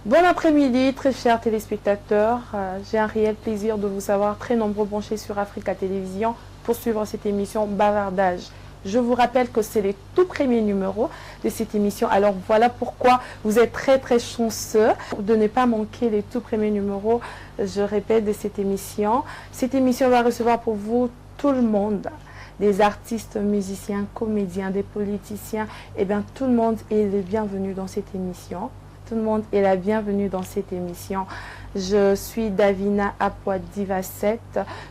Bon après-midi, très chers téléspectateurs. J'ai un réel plaisir de vous savoir très nombreux branchés sur Africa Télévision pour suivre cette émission Bavardage. Je vous rappelle que c'est les tout premiers numéros de cette émission. Alors voilà pourquoi vous êtes très chanceux de ne pas manquer les tout premiers numéros, je répète, de cette émission. Cette émission va recevoir pour vous tout le monde. Des artistes, musiciens, comédiens, des politiciens. Eh bien, tout le monde est le bienvenu dans cette émission. Tout le monde est la bienvenue dans cette émission. Je suis Davina Apua Diva 7.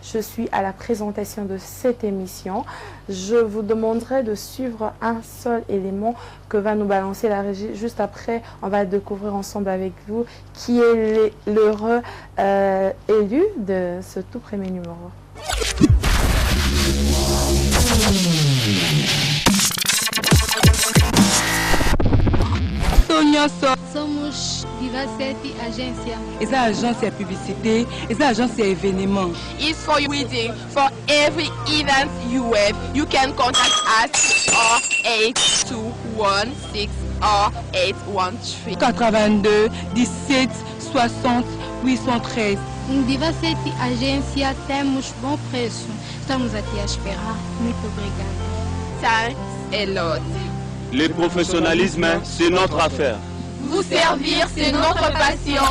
Je suis à la présentation de cette émission. Je vous demanderai de suivre un seul élément que va nous balancer la régie. Juste après, on va découvrir ensemble avec vous qui est l'heureux élu de ce tout premier numéro. Somos Diva 7 agência. Essa agência é publicité, essa agência é événement. It's for wedding. For every event you have, you can contact us or 8216 or 813. 82 17 60 813. Diva 7 agência, temos bom preço. Estamos aqui a esperar. Muito obrigada. Thanks a lot. Le professionnalisme, c'est notre affaire. Vous servir, c'est notre passion.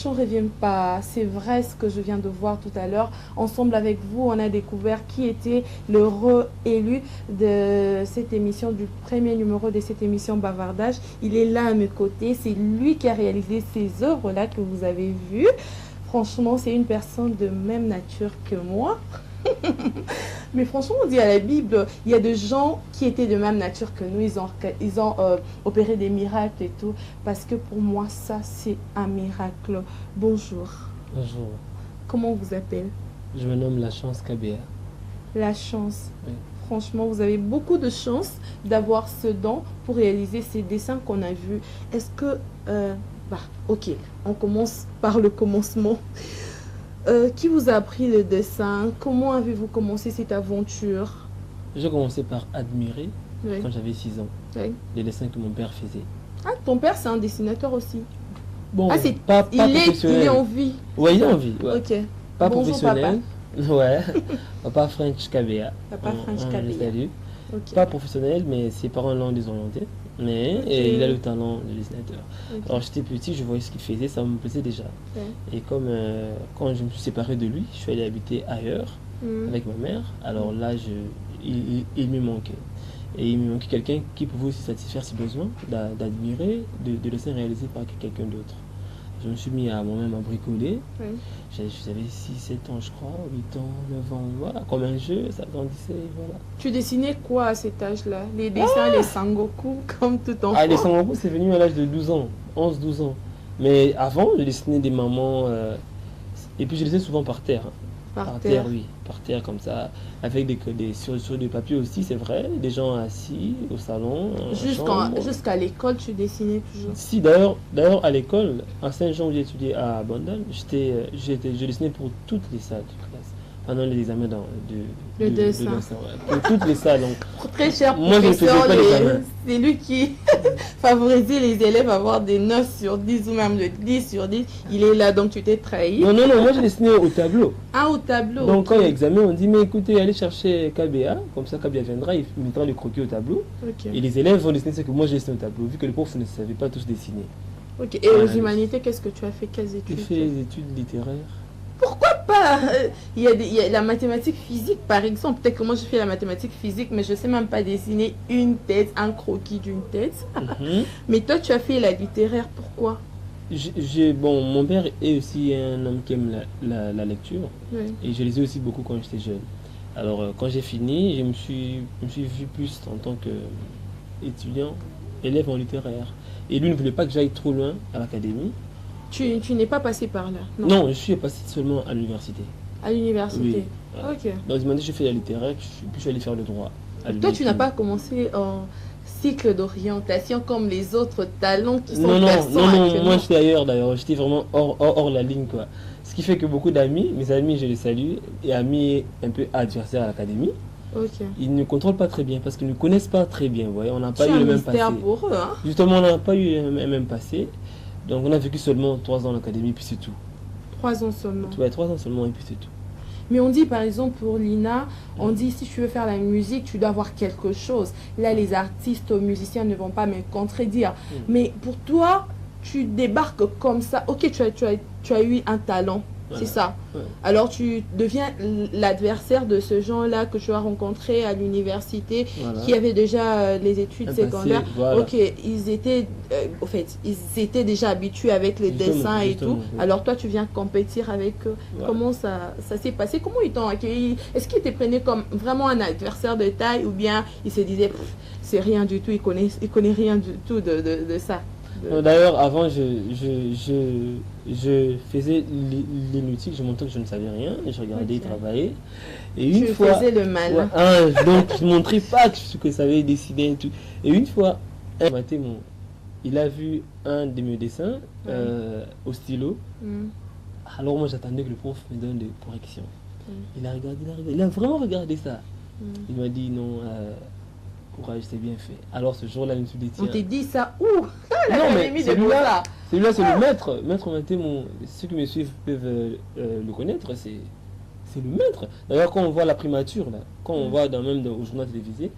Je ne reviens pas, c'est vrai ce que je viens de voir tout à l'heure. Ensemble avec vous, on a découvert qui était le élu de cette émission, du premier numéro de cette émission Bavardage. Il est là à mes côtés, c'est lui qui a réalisé ces œuvres-là que vous avez vues. Franchement, c'est une personne de même nature que moi. Mais franchement, on dit à la Bible, il y a des gens qui étaient de même nature que nous, ils ont opéré des miracles et tout, parce que pour moi, ça, c'est un miracle. Bonjour. Bonjour. Comment on vous appelle? Je me nomme La Chance Kabea. La chance. Oui. Franchement, vous avez beaucoup de chance d'avoir ce don pour réaliser ces dessins qu'on a vus. Est-ce que... ok, on commence par le commencement. Qui vous a appris le dessin? Comment avez-vous commencé cette aventure? J'ai commencé par admirer, Oui. quand j'avais 6 ans, Oui. les dessins que mon père faisait. Ah, ton père, c'est un dessinateur aussi. Bon, Ah, c'est pas il est professionnel. en vie. Ouais, il est en vie. Ouais. Ok. Pas Bonjour, professionnel. Ouais. Papa French Kabea. Papa French On le Kabea. salue. Ok. Pas professionnel, mais ses parents l'ont désorienté. Mais Ok. il a le talent de dessinateur. Ok. Alors j'étais petit, je voyais ce qu'il faisait, ça me plaisait déjà. Ouais. Et comme quand je me suis séparé de lui, je suis allé habiter ailleurs Mhm. avec ma mère. Alors là, il me manquait. Et il me manquait quelqu'un qui pouvait aussi satisfaire ses besoins, d'admirer, de laisser réaliser par quelqu'un d'autre. Je me suis mis à moi-même à bricoler. Oui. J'avais 6-7 ans, je crois, 8 ans, 9 ans, voilà, comme un jeu, ça grandissait, voilà. Tu dessinais quoi à cet âge-là? Les dessins, les Sangoku, comme tout enfant? Ah, les Sangoku, c'est venu à l'âge de 12 ans, 11-12 ans. Mais avant, je dessinais des mamans, et puis je dessinais souvent par terre. Par terre. Oui, par terre comme ça, avec sur des papiers aussi, c'est vrai, des gens assis au salon. Jusqu'à l'école, tu dessinais toujours? Si, d'ailleurs, à l'école, à Saint-Jean où j'ai étudié à Bandal, je dessinais pour toutes les salles de classe, pendant les examens de dessin. Ouais, pour toutes les salles. Donc, très cher moi, je ne faisais pas l'examen. C'est lui qui favorisait les élèves à avoir des 9 sur 10 ou même de 10 sur 10. Il est là, donc tu t'es trahi. Non, moi je dessinais au tableau. Ah, au tableau. Donc quand il y a examen, on dit, mais écoutez, allez chercher KBA, comme ça KBA viendra, il mettra le croquis au tableau. Okay. Et les élèves vont dessiner ce que moi j'ai dessiné au tableau, vu que les profs ne savaient pas tous dessiner. Ok. Et aux humanités, qu'est-ce que tu as fait? Quelles études? J'ai fait des études littéraires. Pourquoi pas? Il y a la mathématique physique, par exemple. Peut-être que moi, je fais la mathématique physique, mais je ne sais même pas dessiner une tête, un croquis d'une tête. Mais toi, tu as fait la littéraire. Pourquoi? Bon, mon père est aussi un homme qui aime la lecture. Oui. Et je lisais aussi beaucoup quand j'étais jeune. Alors, quand j'ai fini, je me suis vu plus en tant qu'étudiant, élève en littéraire. Et lui ne voulait pas que j'aille trop loin à l'académie. Tu n'es pas passé par là? Non, je suis passé seulement à l'université. À l'université? Oui. Ok. Donc, il m'a dit, je fais la littéraire, puis je suis allé faire le droit. Toi, tu n'as pas commencé en cycle d'orientation comme les autres talents qui sont non, moi j'étais ailleurs d'ailleurs, j'étais vraiment hors la ligne quoi. Ce qui fait que beaucoup d'amis, mes amis je les salue, et amis un peu adversaires à l'académie, ils ne contrôlent pas très bien parce qu'ils ne connaissent pas très bien, vous voyez, on n'a pas eu le même passé. Pour eux, hein? Justement, on n'a pas eu le même passé, donc on a vécu seulement 3 ans à l'académie, puis c'est tout. 3 ans seulement? Ouais, 3 ans seulement, et puis c'est tout. Mais on dit par exemple pour Lina, on dit si tu veux faire la musique, tu dois avoir quelque chose. Là, les artistes, musiciens ne vont pas me contredire. Mais pour toi, tu débarques comme ça. Ok, tu as eu un talent, c'est ça. Ouais. Alors tu deviens l'adversaire de ce genre-là que tu as rencontré à l'université, qui avait déjà les études secondaires. Ok, ils étaient déjà habitués avec les dessins et tout. Ouais. Alors toi, tu viens compétir avec eux. Ouais. Comment ça s'est passé? Comment ils t'ont accueilli? Est-ce qu'ils te prenaient comme vraiment un adversaire de taille ou bien ils se disaient c'est rien du tout, ils connaissent rien du tout de ça? D'ailleurs, avant, je faisais l'inutile, je montrais que je ne savais rien, et je regardais travailler. Et une fois, faisais le malin. Donc, je ne montrais pas que je savais dessiner et tout. Et une fois, il a vu un de mes dessins au stylo. Alors, moi, j'attendais que le prof me donne des corrections. Il a regardé, il a vraiment regardé ça. Il m'a dit non. Courage, c'est bien fait. Alors ce jour-là, je me suis dit, tiens. On t'a dit ça où? Non, mais celui-là, c'est le maître. Maître Maté, ceux qui me suivent peuvent le connaître, c'est le maître. D'ailleurs, quand on voit la primature, là, quand on voit même au journal télévisé,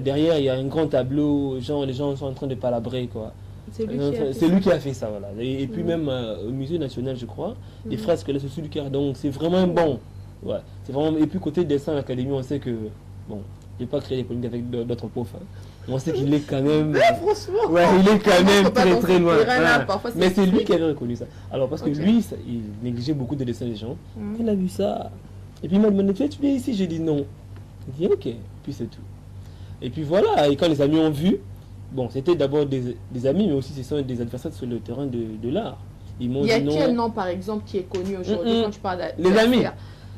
derrière, il y a un grand tableau, genre, les gens sont en train de palabrer, quoi. C'est lui qui a fait ça, voilà. Et puis même au musée national, je crois, les fresques, là, c'est celui qui a. Donc c'est vraiment bon. Ouais. C'est vraiment. Et puis côté dessin à l'académie, on sait que, bon, je n'ai pas créé des polémiques avec d'autres profs. On sait qu'il est quand même. Franchement. Ouais, il est quand même très très loin. Mais c'est lui qui avait reconnu ça. Alors parce que lui, il négligeait beaucoup de dessins des gens. Il a vu ça. Et puis il m'a demandé, tu es ici? J'ai dit non. Il dit ok. Puis c'est tout. Et puis voilà. Et quand les amis ont vu, bon, c'était d'abord des amis, mais aussi ce sont des adversaires sur le terrain de l'art. Il y a quel nom par exemple qui est connu aujourd'hui quand tu parles les amis?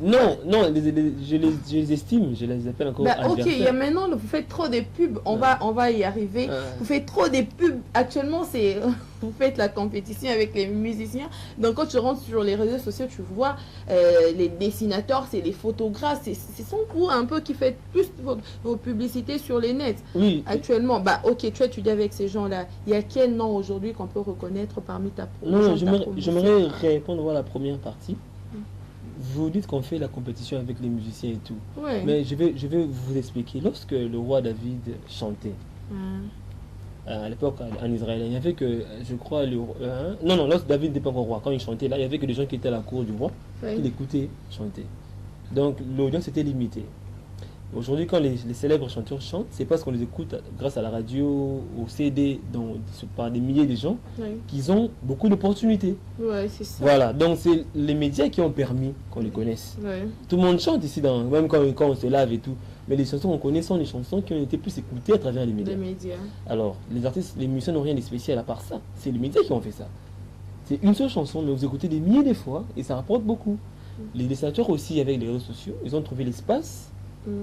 Non, je les estime, je les appelle encore adversaires. Ok, maintenant vous faites trop de pubs, on va y arriver. Vous faites trop de pubs, actuellement vous faites la compétition avec les musiciens. Donc quand tu rentres sur les réseaux sociaux, tu vois les dessinateurs, c'est les photographes, ce sont vous un peu qui faites plus vos publicités sur les nets. Oui. Actuellement, ok, tu étudies avec ces gens-là. Il y a quel nom aujourd'hui qu'on peut reconnaître parmi ta promotion? Non, j'aimerais répondre à la première partie. Vous dites qu'on fait la compétition avec les musiciens et tout. Ouais. Mais je vais vous expliquer. Lorsque le roi David chantait, à l'époque en Israël, il n'y avait que, je crois, lorsque David n'était pas encore roi, quand il chantait, là, il n'y avait que des gens qui étaient à la cour du roi, qui l'écoutaient chanter. Donc l'audience était limitée. Aujourd'hui, quand les célèbres chanteurs chantent, c'est parce qu'on les écoute grâce à la radio, au CD, par des milliers de gens, qu'ils ont beaucoup d'opportunités. Ouais, c'est ça. Voilà, donc c'est les médias qui ont permis qu'on les connaisse. Ouais. Tout le monde chante ici, même quand on se lave et tout. Mais les chansons qu'on connaît sont des chansons qui ont été plus écoutées à travers les médias. Alors, les artistes, les musiciens n'ont rien de spécial à part ça. C'est les médias qui ont fait ça. C'est une seule chanson, mais vous écoutez des milliers de fois et ça rapporte beaucoup. Les dessinateurs aussi, avec les réseaux sociaux, ils ont trouvé l'espace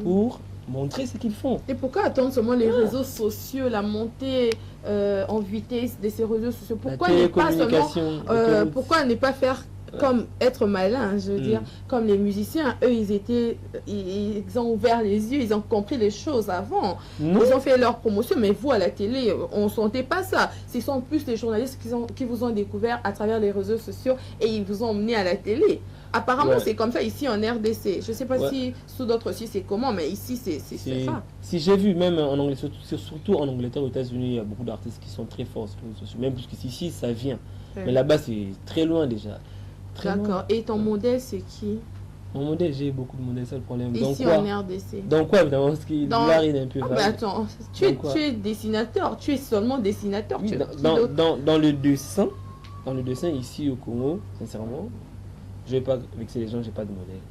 pour montrer ce qu'ils font. Et pourquoi attendre seulement les réseaux sociaux, la montée en vitesse de ces réseaux sociaux? Pourquoi ne pas seulement, pourquoi ne pas faire comme être malin, je veux dire, comme les musiciens, eux, ils ont ouvert les yeux, ils ont compris les choses avant. Ils ont fait leur promotion, mais vous, à la télé, on ne sentait pas ça. Ce sont plus les journalistes qui vous ont découvert à travers les réseaux sociaux et ils vous ont emmené à la télé. Apparemment, c'est comme ça ici en RDC. Je ne sais pas si sous d'autres aussi c'est comment, mais ici, c'est ça. Si j'ai vu, même en anglais, surtout en Angleterre, aux États-Unis, il y a beaucoup d'artistes qui sont très forts sur les réseaux sociaux, même puisqu'ici, ça vient. Mais là-bas, c'est très loin déjà. D'accord. Et ton modèle, c'est qui? Mon modèle, j'ai beaucoup de modèles, c'est le problème. Ici en RDC. Dans quoi évidemment, ce qui est un peu mais attends, tu es dessinateur, tu es seulement dessinateur. Oui, dans le dessin, ici au Congo, sincèrement, je ne vais pas vexer les gens, j'ai pas de modèle.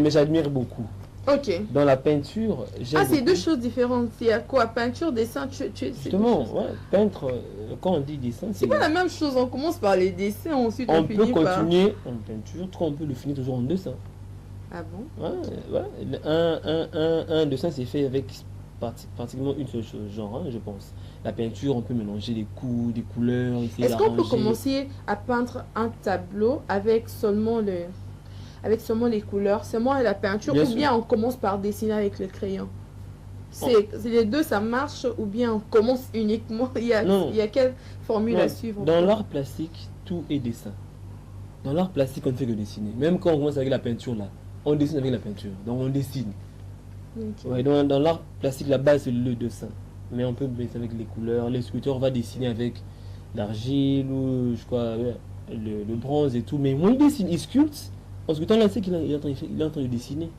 Mais j'admire beaucoup. Ok. Dans la peinture, j'aime c'est deux choses différentes. C'est à quoi? Peinture, dessin, justement, peintre, quand on dit dessin, c'est pas la même chose. On commence par les dessins, ensuite on peut continuer en peinture, on peut le finir toujours en dessin. Ah bon? Un dessin, c'est fait avec pratiquement une seule chose, genre, je pense. La peinture, on peut mélanger les coups, des couleurs. Est-ce qu'on peut commencer à peindre un tableau avec seulement les couleurs, seulement la peinture, ou bien on commence par dessiner avec le crayon? C'est les deux, ça marche, ou bien on commence uniquement, il y a quelle formule à suivre? Dans l'art plastique, tout est dessin. Dans l'art plastique, on ne fait que dessiner. Même quand on commence avec la peinture, là, on dessine avec la peinture, donc on dessine. Dans l'art plastique, la base, c'est le dessin. Mais on peut baisser avec les couleurs, les sculpteurs vont dessiner avec l'argile, ou je crois, le bronze et tout. Mais moi, il dessine, il sculpte. Parce que temps là, c'est qu'il est en train de dessiner.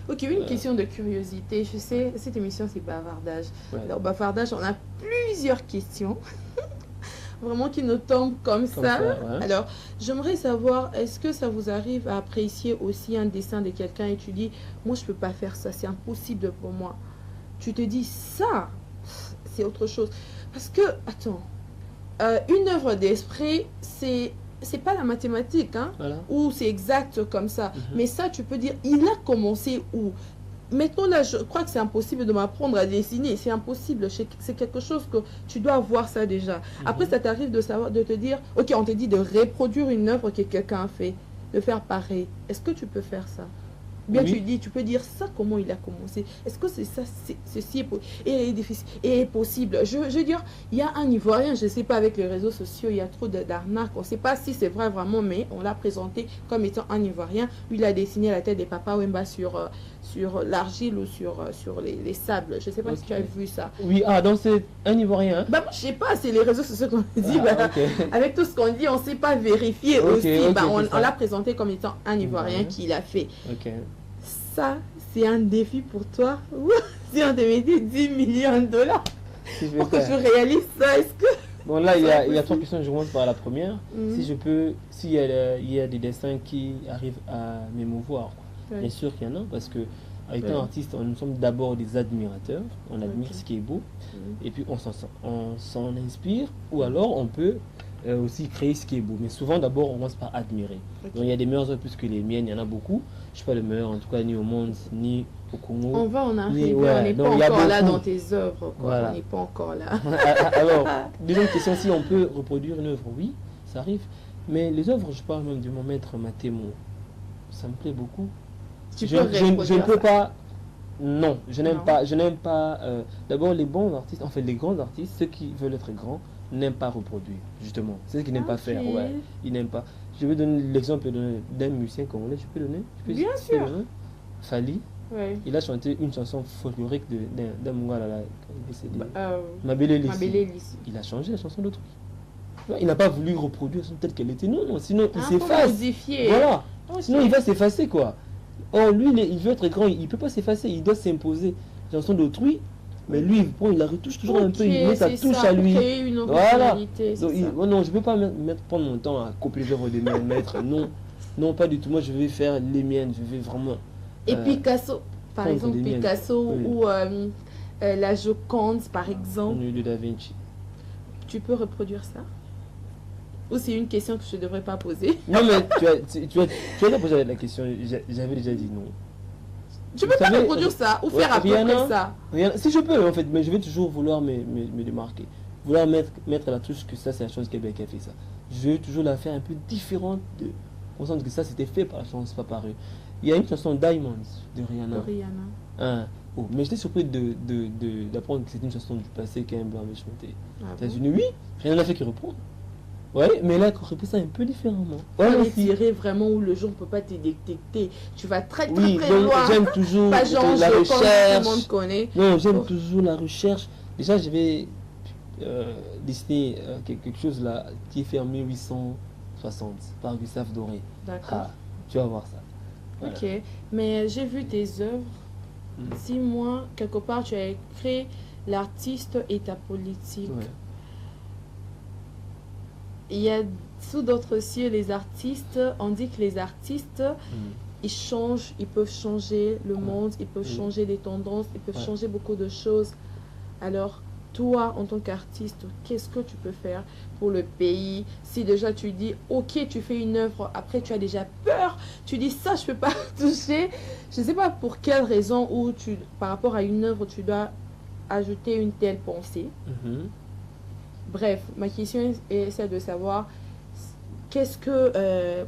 Ok, une question de curiosité. Je sais, cette émission, c'est bavardage. Alors, bavardage, on a plusieurs questions. Vraiment qui nous tombent comme ça. Alors, j'aimerais savoir, est-ce que ça vous arrive à apprécier aussi un dessin de quelqu'un et tu dis, moi, je ne peux pas faire ça, c'est impossible pour moi. Tu te dis, ça, c'est autre chose. Parce que, attends, une œuvre d'esprit, c'est pas la mathématique, hein, ou c'est exact comme ça. Mais ça, tu peux dire, il a commencé où? Maintenant, là, je crois que c'est impossible de m'apprendre à dessiner. C'est impossible. C'est quelque chose que tu dois avoir ça déjà. Après, ça t'arrive de te dire, ok, on te dit de reproduire une œuvre que quelqu'un a fait, de faire pareil. Est-ce que tu peux faire ça? Bien, tu peux dire ça, comment il a commencé. Est-ce que c'est ça, ceci est difficile et possible? Je veux dire, il y a un Ivoirien, je ne sais pas, avec les réseaux sociaux, il y a trop d'arnaques. On ne sait pas si c'est vrai vraiment, mais on l'a présenté comme étant un Ivoirien. Lui, il a dessiné la tête des Papa Wemba sur l'argile ou sur les sables. Je ne sais pas si tu as vu ça. Oui, donc c'est un Ivoirien. Hein? Moi, je ne sais pas, c'est les réseaux sociaux qu'on dit. Avec tout ce qu'on dit, on ne sait pas vérifier aussi. On l'a présenté comme étant un Ivoirien qui l'a fait. Ça, c'est un défi pour toi. Si on te mettait 10 millions de dollars pour que je réalise ça, est-ce que... Bon, là, il y a trois questions. Je commence par la première. Si je peux, s'il y a des dessins qui arrivent à m'émouvoir, bien sûr qu'il y en a, parce que avec un artiste, nous sommes d'abord des admirateurs. On admire ce qui est beau, et puis on s'en inspire, ou alors on peut aussi créer ce qui est beau. Mais souvent, d'abord, on commence par admirer. Donc, il y a des meilleures œuvres plus que les miennes, il y en a beaucoup. Je ne suis pas le meilleur, en tout cas, ni au monde, ni au Congo. On va en arriver, on n'est pas encore là dans tes œuvres. Voilà. On n'est pas encore là. Alors, deuxième question, si on peut reproduire une œuvre, oui, ça arrive. Mais les œuvres, je parle même de mon maître Mathémo, ça me plaît beaucoup. Je ne peux pas... Non, je n'aime pas... D'abord, les bons artistes, en fait, les grands artistes, ceux qui veulent être grands, n'aiment pas reproduire, justement. C'est ce qu'ils n'aiment pas faire. Ils n'aiment pas. Je vais donner l'exemple d'un musicien congolais. Je peux donner? Bien sûr. Fali. Il a chanté une chanson folklorique d'un Mongala là, décédé. Mabele Lissi. Il a changé la chanson d'autrui. Il n'a pas voulu reproduire telle qu'elle était. Non, sinon il s'efface. Voilà. Sinon il va s'effacer, quoi. Or, lui, il veut être grand, il ne peut pas s'effacer, il doit s'imposer. La chanson d'autrui, mais lui, il la retouche toujours un peu, il met sa touche à lui. Créer une Voilà. originalité, Donc, non, je ne peux pas prendre mon temps à copier les œuvres de mes maîtres. Non, non, pas du tout. Moi, je vais faire les miennes, je vais vraiment... Et Picasso, par prendre exemple, des miennes. Picasso Oui. ou la Joconde, par exemple, De Da Vinci. tu peux reproduire ça? Ou c'est une question que je ne devrais pas poser? Non, mais tu as déjà posé la question, j'avais déjà dit non. Tu peux Vous pas savez, reproduire ça ou faire à peu Rihanna, près ça? Si je peux, en fait, mais je vais toujours vouloir me démarquer. Vouloir mettre la touche que ça, c'est la chose qui a fait ça. Je vais toujours la faire un peu différente de... On sent que ça, c'était fait par la chance, pas par eux. Il y a une chanson Diamonds de Rihanna. Hein. Oh, mais j'étais surpris d'apprendre que c'est une chanson du passé qu'un blanc avait chanté. Ah bon? États-Unis, oui, rien n'a fait qu'il reprend. Ouais, mais là, qu'on reprend ça un peu différemment. On Ouais, va aussi. tirer vraiment où le jour ne peut pas te détecter. Tu vas très Oui, très donc loin. j'aime toujours Pas genre la Joconde, tout le recherche. monde connaît. Non, j'aime Oh. toujours la recherche. Déjà, je vais dessiner quelque chose là qui est fait en 1860 par Gustave Doré. D'accord. Ah, tu vas voir ça. Voilà. Ok, mais j'ai vu tes œuvres. Mm. Si moi, quelque part, tu as écrit l'artiste et ta politique. Ouais. Il y a sous d'autres cieux les artistes. On dit que les artistes, Mm. ils changent, ils peuvent changer le monde, ils peuvent Mm. changer les tendances, ils peuvent Ouais. changer beaucoup de choses. Alors, toi, en tant qu'artiste, qu'est-ce que tu peux faire pour le pays? Si déjà tu dis, ok, tu fais une œuvre, après tu as déjà peur, tu dis ça, je peux pas toucher. Je ne sais pas pour quelle raison ou par rapport à une œuvre, tu dois ajouter une telle pensée. Mhm. Bref, ma question est celle de savoir qu'est-ce que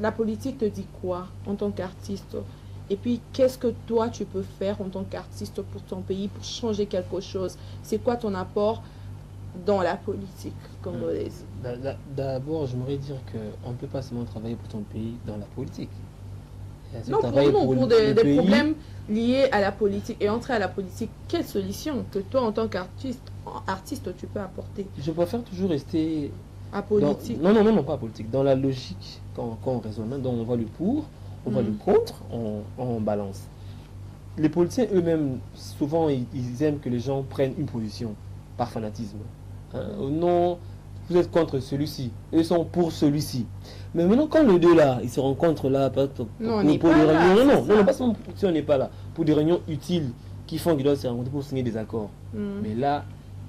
la politique te dit quoi en tant qu'artiste? Et puis, qu'est-ce que toi, tu peux faire en tant qu'artiste pour ton pays, pour changer quelque chose? C'est quoi ton apport dans la politique congolaise? D'abord, j'aimerais dire qu'on ne peut pas seulement travailler pour ton pays dans la politique. Il y a ce Non, travail pour le des pays. problèmes liés à la politique et entrer à la politique, quelle solution que toi, en tant qu'artiste, tu peux apporter Je préfère toujours rester à politique? Non, pas politique. Dans la logique, quand on raisonne, donc on voit le pour, on voit le contre, on balance. Les politiciens eux-mêmes, souvent, ils aiment que les gens prennent une position par fanatisme. Hein, non, vous êtes contre celui-ci, eux sont pour celui-ci. Mais maintenant, quand les deux là, ils se rencontrent là, Non, on n'est pour pas des là, réunions, c'est ça. pas seulement si on n'est pas là, pour des réunions utiles qui font qu'ils doivent se rencontrer pour signer des accords. Mais là,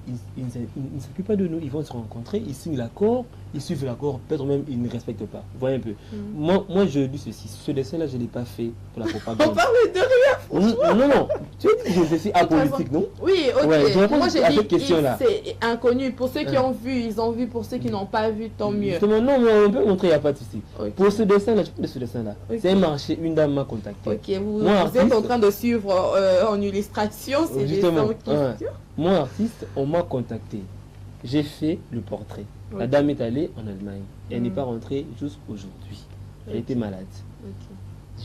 ils ne s'occupent pas de nous, ils vont se rencontrer, ils signent l'accord, ils suivent l'accord, peut-être même ils ne respectent pas. Vous voyez un peu. Moi, je dis ceci, ce dessin-là, je ne l'ai pas fait pour la On propagande. parle de rien. Non, tu as dit que je suis apolitique, non? Oui, ok. Ouais, je réponds Moi, à j'ai cette dit question-là. c'est inconnu. Pour ceux qui ont vu, ils ont vu. Pour ceux qui n'ont pas vu, tant mieux. Justement, non, mais on peut montrer, il n'y a pas de souci. Ok. Pour ce dessin-là, je parle de ce dessin-là. Ok. C'est un marché, une dame m'a contacté. Ok, vous Moi, êtes artiste- en train de suivre en illustration. C'est des Justement, sons qui... ouais. Moi, artiste, on m'a contacté. J'ai fait le portrait. La Ok. dame est allée en Allemagne. Elle n'est pas rentrée jusqu'aujourd'hui. Elle Ok. était malade. Ok.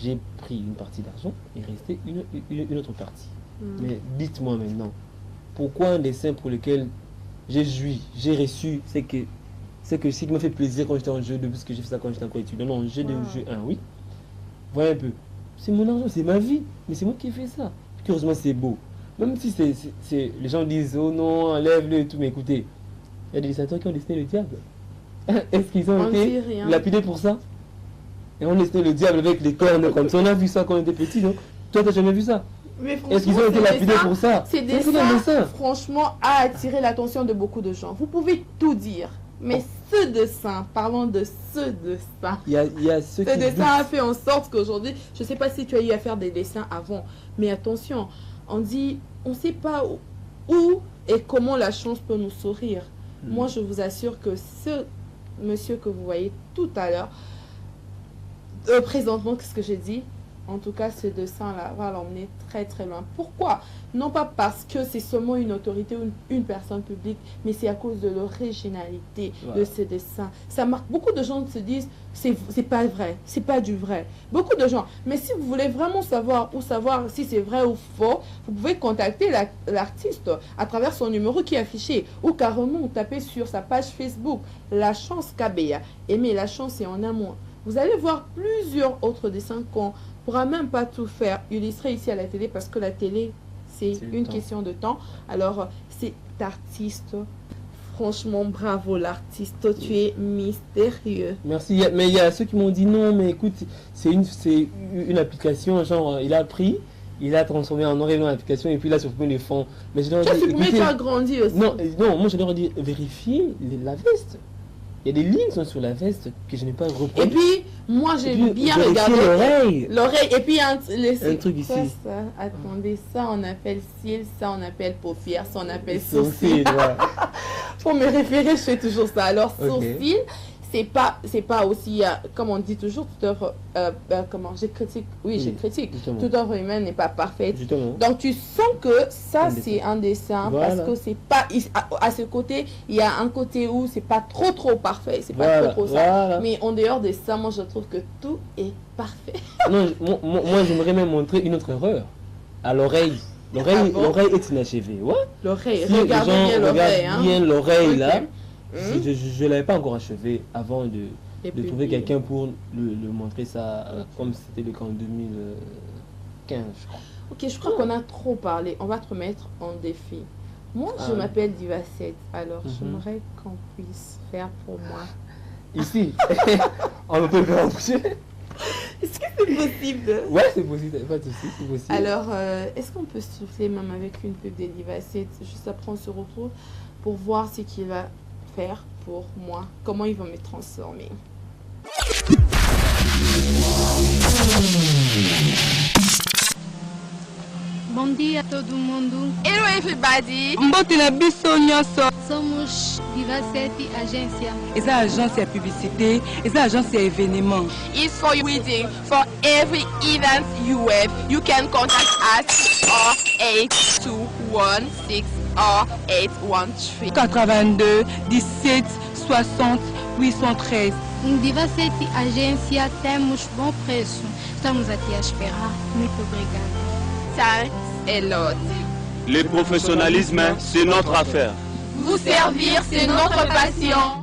J'ai pris une partie d'argent et resté une autre partie. Mais dites-moi maintenant, pourquoi un dessin pour lequel j'ai joui, j'ai reçu, c'est que ce qui m'a fait plaisir quand j'étais en jeu, depuis que j'ai fait ça quand j'étais encore étudiant. Non, j'ai de jeu 1, oui. Voyez un peu. C'est mon argent, c'est ma vie. Mais c'est moi qui ai fait ça. Curieusement, c'est beau. Même si les gens disent, oh non, enlève-le et tout, mais écoutez, il y a des dessinateurs qui ont dessiné le diable. Est-ce qu'ils ont On dit été rien. lapidés pour ça? Et on dessiné le diable avec les cornes comme ça. On a vu ça quand on était petit, non? Toi, t'as jamais vu ça? Mais Est-ce qu'ils ont été lapidés pour ça? Ces C'est un dessins, dessin. franchement, a attiré l'attention de beaucoup de gens. Vous pouvez tout dire. Mais ce dessin, parlons de ce dessin. Il y a ceux Ce qui dessin doutent. a fait en sorte qu'aujourd'hui, je ne sais pas si tu as eu à faire des dessins avant, mais attention, on dit, on ne sait pas où et comment la chance peut nous sourire. Moi, je vous assure que ce monsieur que vous voyez tout à l'heure, présentement, qu'est-ce que j'ai dit? En tout cas, ce dessin-là va l'emmener très très loin. Pourquoi? Non pas parce que c'est seulement une autorité ou une personne publique, mais c'est à cause de l'originalité de ce dessin. Ça marque. Beaucoup de gens se disent, c'est pas vrai, c'est pas du vrai. Beaucoup de gens. Mais si vous voulez vraiment savoir si c'est vrai ou faux, vous pouvez contacter l'artiste à travers son numéro qui est affiché ou carrément taper sur sa page Facebook, La Chance Kabeya. Aimez La Chance et en un mot. Vous allez voir plusieurs autres dessins qu'on ne pourra même pas tout faire, illustrer ici à la télé, parce que la télé, c'est une question de temps. Alors, cet artiste, franchement, bravo l'artiste, tu es mystérieux. Merci, mais il y a ceux qui m'ont dit non, mais écoute, c'est une application, genre, il a pris, il a transformé en noir et blanc l'application et puis il a supprimé les fonds. Mais je leur ai dit, Mais tu as grandi aussi. Non, moi je leur ai dit, vérifiez la veste. Il y a des lignes qui sont sur la veste que je n'ai pas reproduites. Et puis, moi j'ai bien regardé. L'oreille. Et puis, un truc ici. Ça? Attendez, ça on appelle cils, ça on appelle paupières, ça on appelle sourcils. Voilà. Pour me référer, je fais toujours ça. Alors, sourcils, c'est pas aussi, comme on dit toujours, toute œuvre, j'ai critique. Justement. Toute œuvre humaine n'est pas parfaite. Justement. Donc tu sens que ça c'est un dessin, parce que c'est pas, à ce côté, il y a un côté où c'est pas trop parfait, c'est pas trop ça. Voilà. Mais en dehors de ça, moi je trouve que tout est parfait. Non, moi j'aimerais même montrer une autre erreur. À l'oreille. L'oreille est inachevée. Ouais. L'oreille, Si regardez bien l'oreille. Bien l'oreille là. Okay. Je ne l'avais pas encore achevé avant de trouver quelqu'un pour le montrer ça comme c'était le cas en 2015, je crois. Ok, je crois qu'on a trop parlé. On va te mettre en défi. Moi, je m'appelle Diva7. Alors, j'aimerais qu'on puisse faire pour moi. Ici, on peut faire un projet. Est-ce que c'est possible? Ouais, c'est possible, pas de souci, c'est possible. Alors, est-ce qu'on peut souffler même avec une pub de Diva7? Juste après, on se retrouve pour voir ce qu'il va faire pour moi, comment il va me transformer. Bom dia a todo mundo. Hello everybody. Mbote na biso nyonso. Somos Diva7 Agência. Eza agence ya publicité, eza agence ya événement. It's for wedding, for every event you have. You can contact us or 8216 or 813. 82 17 60 813. Diva7 Agência, temos bom preço. Estamos a te esperar. Muito obrigada. Thanks a lot. Le professionnalisme, c'est notre affaire. Vous servir, c'est notre passion.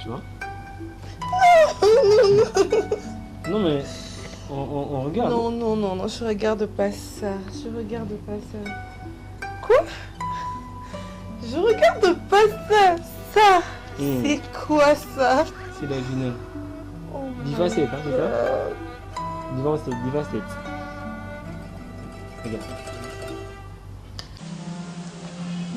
Tu vois? Non mais on regarde. Non, je regarde pas ça. Je regarde pas ça. Quoi? Je regarde pas ça. Ça, c'est quoi ça? C'est la Junelle. Oh Diva 7, hein, c'est ça? God. Diva 7. Regarde.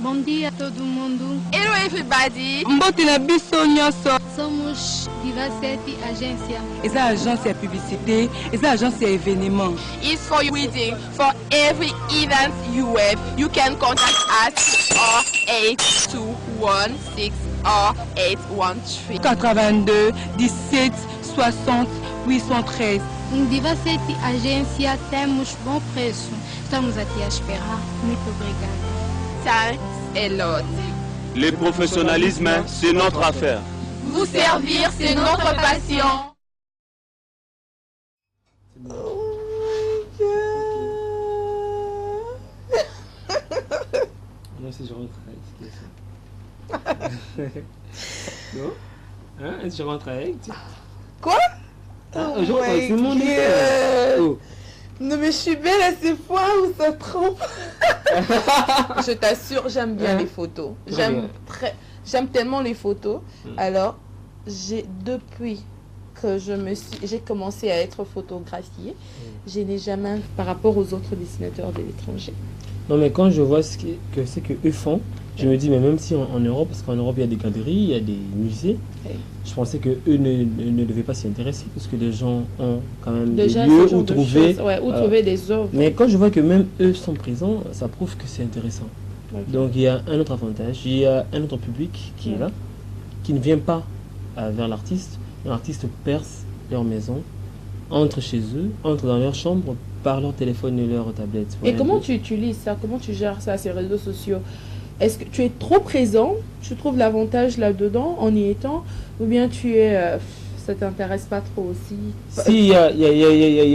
Bom dia a todo mundo. Hello everybody. Mbote na biso nyonso. Somos Diva 7 Agência. Eza agence ya publicité, eza agence ya événement. It's for your wedding. For every event you have, you can contact us or 8216 or 813. 82 17 60 813. Diva 7 Agência, temos bom preço. Estamos aqui a esperar. Muito obrigada. Thanks a lot. Le professionnalisme, c'est notre affaire. Vous servir, c'est notre passion. Moi aussi je rentre avec. Non? Hein? Est-ce que je rentre avec? Quoi? Ah, Oh je rentre avec my tout le monde. God. Oh. Non mais je suis belle à ces points où ça trompe. Je t'assure, j'aime bien les photos. J'aime tellement les photos. Alors, depuis que j'ai commencé à être photographiée, je n'ai jamais par rapport aux autres dessinateurs de l'étranger. Non mais quand je vois ce que c'est qu'eux font, je me dis mais même si en Europe, parce qu'en Europe il y a des galeries, il y a des musées, je pensais qu'eux ne devaient pas s'y intéresser parce que les gens ont quand même déjà des lieux où trouver, trouver des œuvres. Mais quand je vois que même eux sont présents, ça prouve que c'est intéressant. Okay. Donc il y a un autre avantage, il y a un autre public qui est là, qui ne vient pas vers l'artiste. L'artiste perce leur maison, entre chez eux, entre dans leur chambre, par leur téléphone et leur tablette. Et comment tu utilises ça? Comment tu gères ça, ces réseaux sociaux? Est-ce que tu es trop présent? Tu trouves l'avantage là-dedans en y étant? Ou bien ça t'intéresse pas trop aussi? Si, il y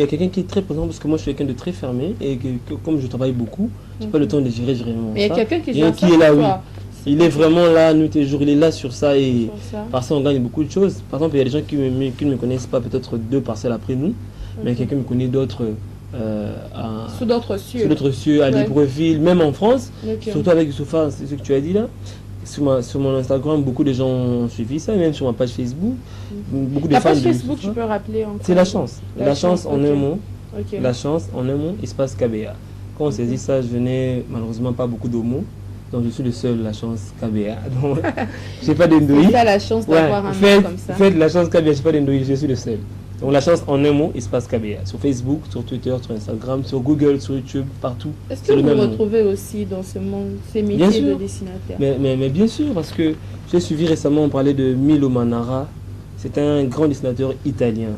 a quelqu'un qui est très présent parce que moi je suis quelqu'un de très fermé et que comme je travaille beaucoup, j'ai pas le temps de gérer vraiment. Mais il y a quelqu'un qui gère ça est là, pour oui. toi. Il est vraiment là, nuit et jour, il est là sur ça et par ça on gagne beaucoup de choses. Par exemple, il y a des gens qui ne me connaissent pas, peut-être 2 parcelles après nous, mais quelqu'un me connaît d'autres sous d'autres cieux, à Libreville, même en France, surtout avec Youssoufa, c'est ce que tu as dit là. Sur mon Instagram, beaucoup de gens ont suivi ça, même sur ma page Facebook. Beaucoup de ta fans page de Facebook, Youssoufa. tu peux rappeler encore? C'est la chance. La chance en un mot. Okay. La chance en un mot, espace KBA. Quand on s'est dit ça, je n'ai malheureusement pas beaucoup de mots. Donc je suis le seul, la chance KBA. Donc j'ai pas d'endouille. C'est ça la chance d'avoir un nom comme ça. Faites la chance KBA, j'ai pas d'endouille, je suis le seul. Donc la chance en un mot, espace KBA. Sur Facebook, sur Twitter, sur Instagram, sur Google, sur YouTube, partout. Est-ce que vous vous retrouvez aussi dans ce monde, ces métiers de dessinateur? Mais bien sûr, parce que j'ai suivi récemment, on parlait de Milo Manara. C'est un grand dessinateur italien.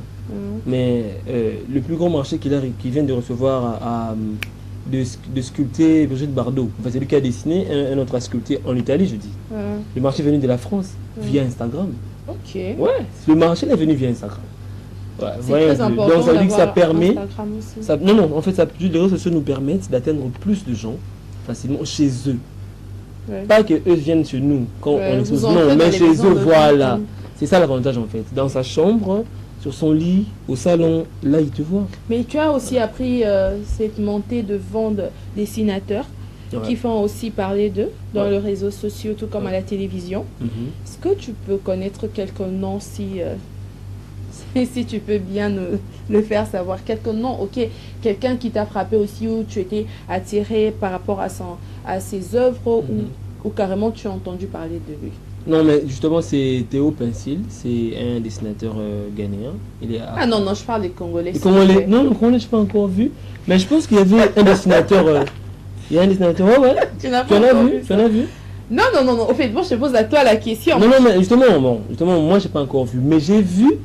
Mais le plus grand marché qu'il vient de recevoir de sculpter Brigitte Bardot. Enfin, c'est lui qui a dessiné, un autre a sculpté en Italie, je dis. Le marché est venu de la France via Instagram. Ok. Ouais, le marché est venu via Instagram. Ouais, c'est très important. Donc ça veut dire que ça permet. Non, en fait, les réseaux sociaux nous permettent d'atteindre plus de gens facilement chez eux. Ouais. Pas que eux viennent chez nous quand on expose. Non, mais chez eux, voilà. C'est ça l'avantage en fait. Dans sa chambre, sur son lit, au salon, là il te voit. Mais tu as aussi appris cette montée de vente dessinateurs qui font aussi parler d'eux dans les réseaux sociaux, tout comme à la télévision. Est-ce que tu peux connaître quelques noms si tu peux bien le faire savoir? Quelques noms, ok. Quelqu'un qui t'a frappé aussi où tu étais attiré par rapport à ses œuvres ou carrément tu as entendu parler de lui? Non, mais justement, c'est Théo Pincil, c'est un dessinateur ghanéen. Ah non, je parle des Congolais. Non, le Congolais, je n'ai pas encore vu. Mais je pense qu'il y avait un dessinateur. Il y a un dessinateur, ouais. Tu en as vu? Non. Au fait, moi, je te pose à toi la question. Non, mais justement, moi, je n'ai pas encore vu. Mais j'ai vu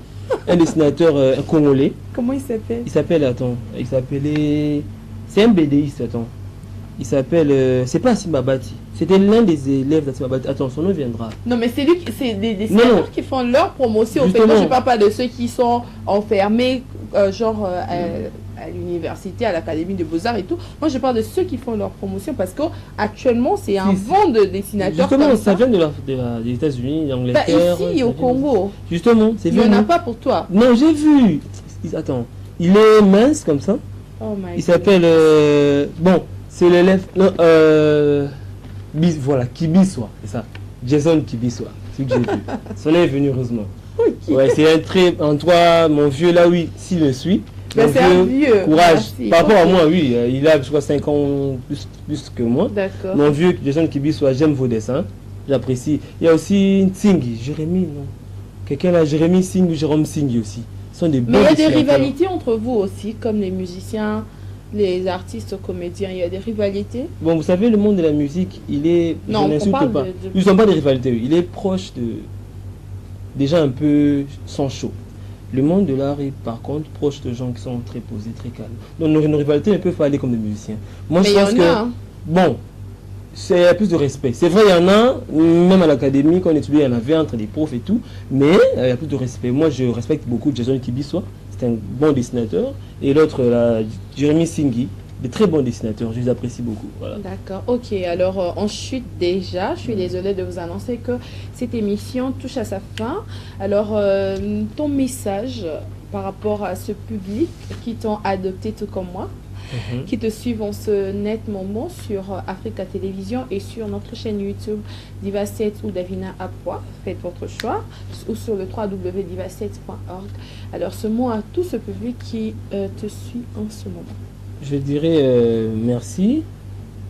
un dessinateur un Congolais. Comment il s'appelle? Il s'appelait. C'est un BDiste, attends. Il s'appelle. C'est pas Simba Bati. C'était l'un des élèves d'Assima Bati. Attends, son nom viendra. Non, mais c'est des dessinateurs qui font leur promotion. Au fait, moi, je ne parle pas de ceux qui sont enfermés, à l'université, à l'Académie de Beaux-Arts et tout. Moi, je parle de ceux qui font leur promotion parce qu'actuellement, c'est un vent de dessinateurs. Justement, comme ça vient des États-Unis, d'Angleterre. Ici, au Congo. Justement, c'est Il n'y en a pas pour toi. Non, j'ai vu. Attends, il est mince comme ça. Oh my Il s'appelle... bon, c'est l'élève... Non, voilà, Kibiswa, c'est ça. Jason Kibiswa, c'est ce que j'ai vu. Son nom est venu heureusement. Okay. Ouais, c'est un trait en toi, mon vieux, là, oui, s'il le suit. Ben, c'est un vieux. Courage. Merci. Par rapport à moi, oui, il a, je crois, 5 ans plus que moi. D'accord. Mon vieux, Jason Kibiswa, j'aime vos dessins. J'apprécie. Il y a aussi Nsingi, Jérémy, non. Quelqu'un là, Jérémy Singh ou Jérôme Singh aussi. Ce sont des bons Mais il y a des dessinateurs. rivalités entre vous aussi, comme les musiciens, les artistes, comédiens. Il y a des rivalités. Bon, vous savez, le monde de la musique, il est... Non, je on n'insulte parle pas. de- Ils ne sont pas des rivalités. Il est proche de... des gens un peu sans chaud. Le monde de l'art est par contre proche de gens qui sont très posés, très calmes. Donc nos rivalités ne peuvent pas aller comme des musiciens. Moi, Mais je il y pense en que... a. Hein. Bon, c'est plus de respect. C'est vrai, il y en a, même à l'académie, quand on étudiait, il y en avait entre les profs et tout, mais il y a plus de respect. Moi, je respecte beaucoup Jason Kibiswa, c'est un bon dessinateur, et l'autre, là, Jérémy Singhi, des très bons dessinateurs, je les apprécie beaucoup. Voilà. D'accord, ok. Alors, on chute déjà. Je suis désolée de vous annoncer que cette émission touche à sa fin. Alors, ton message par rapport à ce public qui t'ont adopté tout comme moi, qui te suivent en ce net moment sur Africa Télévision et sur notre chaîne YouTube Diva7 ou Davina Apoi. Faites votre choix, ou sur le www.diva7.org. Alors, ce mot à tout ce public qui te suit en ce moment. Je dirais merci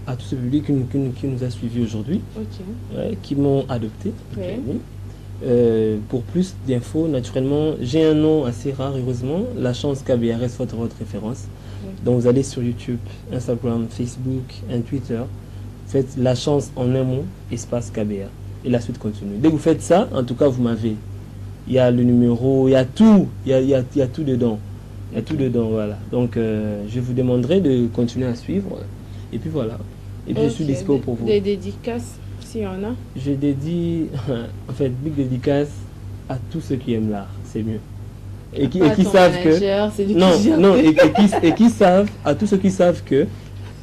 à tout ce public qui nous a suivis aujourd'hui, Ok. qui m'ont adopté. Ouais. Pour plus d'infos, naturellement, j'ai un nom assez rare, heureusement, La Chance KBA reste votre référence. Oui. Donc vous allez sur YouTube, Instagram, Facebook, et Twitter, faites La Chance en un mot, espace KBA, et la suite continue. Dès que vous faites ça, en tout cas, vous m'avez. Il y a le numéro, il y a tout, il y a tout dedans. Il y a tout dedans, voilà. Donc je vous demanderai de continuer à suivre, et puis voilà. Et puis je suis Ok. dispo pour vous. Des dédicaces, s'il y en a. Je dédie, en fait, big dédicace à tous ceux qui aiment l'art, c'est mieux. Et qui Pas ton savent que... manager, c'est lui qui Non, gère. non, et qui savent, à tous ceux qui savent que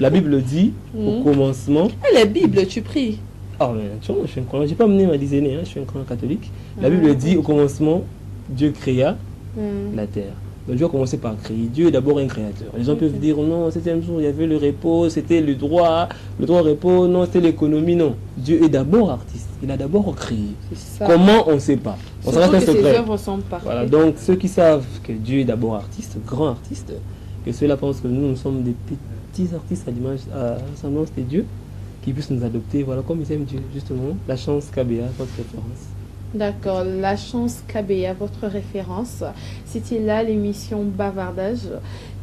la Bible dit, au commencement... Ah, la Bible, tu pries. Ah, mais tu vois, je suis un croyant, j'ai pas mené ma dizaine, je suis un croyant catholique. La Bible dit, au commencement, Dieu créa la terre. Donc Dieu a commencé par créer. Dieu est d'abord un créateur. Les gens peuvent dire non, au 7e jour, il y avait le repos, c'était le droit au repos, non, c'était l'économie, non. Dieu est d'abord artiste. Il a d'abord créé. C'est ça. Comment, on ne sait pas. On Surtout reste un que ses secret. œuvres sont parfaites. Voilà, donc ceux qui savent que Dieu est d'abord artiste, grand artiste, que ceux-là pensent que nous sommes des petits artistes à l'image, à semblance de Dieu, qui puissent nous adopter, voilà, comme ils aiment Dieu, justement. La Chance KBA, votre référence. D'accord, La Chance KBA, votre référence. C'était là l'émission Bavardage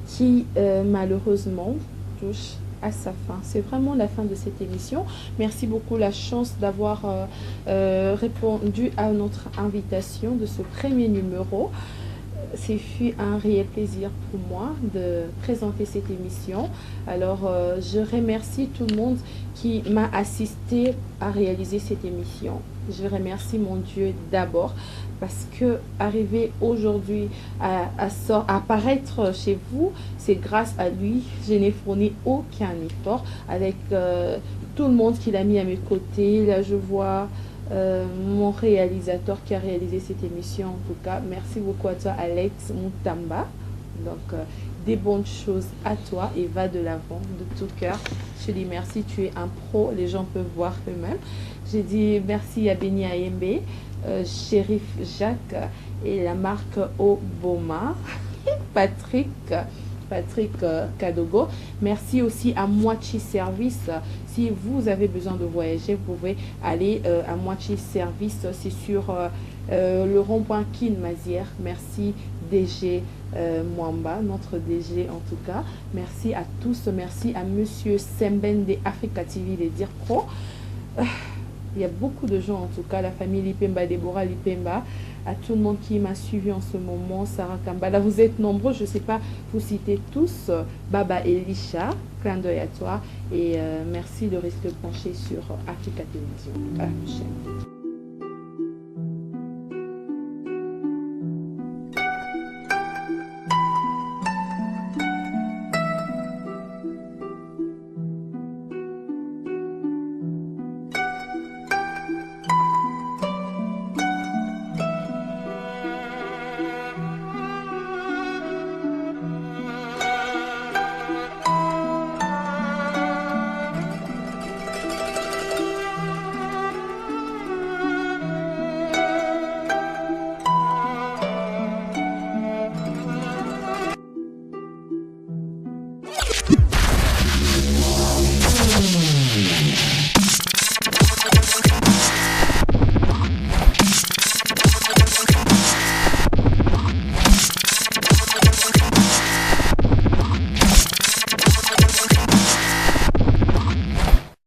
qui malheureusement touche à sa fin. C'est vraiment la fin de cette émission. Merci beaucoup La Chance d'avoir répondu à notre invitation de ce premier numéro. C'est fut un réel plaisir pour moi de présenter cette émission. Alors, je remercie tout le monde qui m'a assisté à réaliser cette émission. Je remercie mon Dieu d'abord parce que arriver aujourd'hui à apparaître chez vous, c'est grâce à lui. Je n'ai fourni aucun effort avec tout le monde qu'il a mis à mes côtés. Là, je vois mon réalisateur qui a réalisé cette émission. En tout cas, merci beaucoup à toi, Alex Moutamba. Donc, des bonnes choses à toi et va de l'avant de tout cœur. Je te dis merci, tu es un pro, les gens peuvent voir eux-mêmes. J'ai dit merci à Beni Ayembe, Shérif Jacques et la marque Oboma, Patrick Kadogo. Merci aussi à Moitié Service. Si vous avez besoin de voyager, vous pouvez aller à Moitié Service. C'est sur le rond-point Kin Mazière. Merci DG Mwamba, notre DG en tout cas. Merci à tous. Merci à Monsieur Semben de Africa TV, les Dire Pro. Il y a beaucoup de gens en tout cas, la famille Lipemba, Déborah Lipemba, à tout le monde qui m'a suivi en ce moment, Sarah Kambala, vous êtes nombreux, je ne sais pas vous citer tous, Baba Elisha, clin d'œil à toi et merci de rester penché sur Africa Télévision. À la prochaine.